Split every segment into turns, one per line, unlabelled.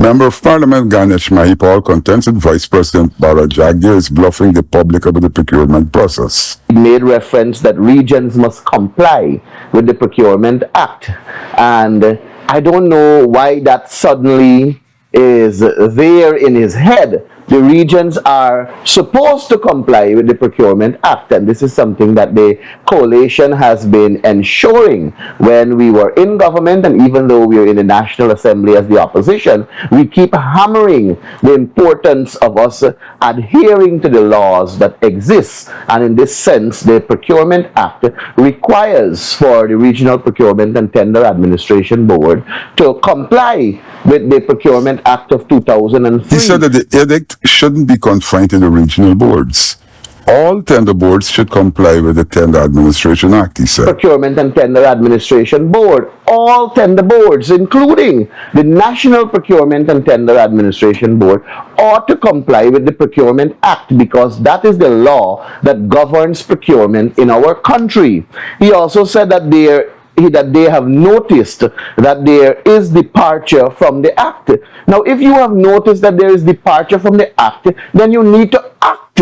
Member of Parliament Ganesh Mahipaul contends that Vice President Bharrat Jagdeo is bluffing the public about the procurement process.
He made reference that regions must comply with the Procurement Act. And I don't know why that suddenly is there in his head. The regions are supposed to comply with the Procurement Act, and this is something that the coalition has been ensuring when we were in government, and even though we are in the National Assembly as the opposition, we keep hammering the importance of us adhering to the laws that exist. And in this sense, the Procurement Act requires for the Regional Procurement and Tender Administration Board to comply with the Procurement Act of 2003.
He said that the edict shouldn't be confined to the regional boards. All tender boards should comply with the Tender Administration Act, he said.
Procurement and Tender Administration Board, all tender boards, including the National Procurement and Tender Administration Board, ought to comply with the Procurement Act because that is the law that governs procurement in our country. He also said that they have noticed that there is departure from the Act. Now, if you have noticed that there is departure from the Act, then you need to act.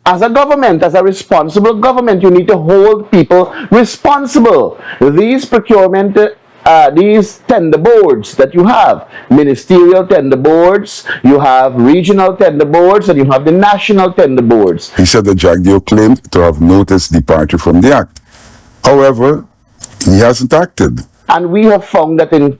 As a government, as a responsible government, you need to hold people responsible. These procurement, these tender boards that you have, ministerial tender boards, you have regional tender boards, and you have the national tender boards.
He said that Jagdeo claimed to have noticed departure from the Act. However, he hasn't acted.
And we have found that in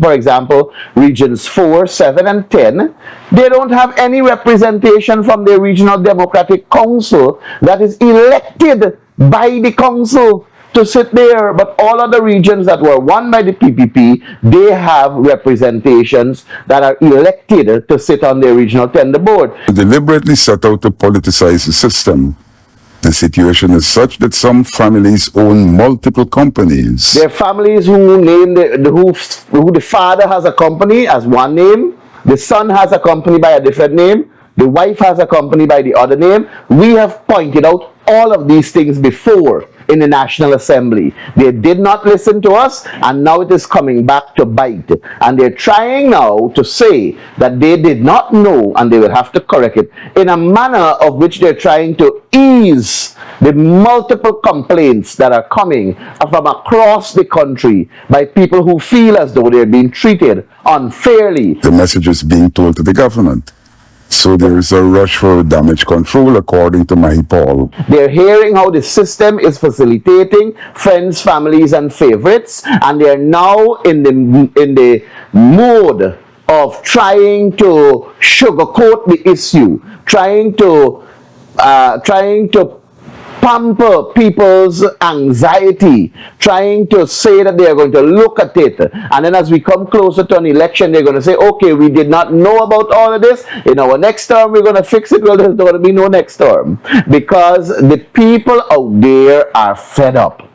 for example, regions 4, 7, and 10, they don't have any representation from the Regional Democratic Council that is elected by the council to sit there. But all other regions that were won by the PPP, they have representations that are elected to sit on their regional tender board.
Deliberately set out to politicize the system. The situation is such that some families own multiple companies.
There are families who name who the father has a company as one name, the son has a company by a different name, the wife has a company by the other name. We have pointed out all of these things before in the National Assembly. They did not listen to us, and now it is coming back to bite. And they're trying now to say that they did not know and they will have to correct it in a manner of which they're trying to ease the multiple complaints that are coming from across the country by people who feel as though they're being treated unfairly.
The message is being told to the government. So there is a rush for damage control, according to Mahipaul.
They're hearing how the system is facilitating friends, families, and favorites, and they're now in the mode of trying to sugarcoat the issue, trying to pamper people's anxiety, trying to say that they are going to look at it. And then as we come closer to an election, they're going to say, okay, we did not know about all of this. In our next term, we're going to fix it. Well, there's going to be no next term. Because the people out there are fed up.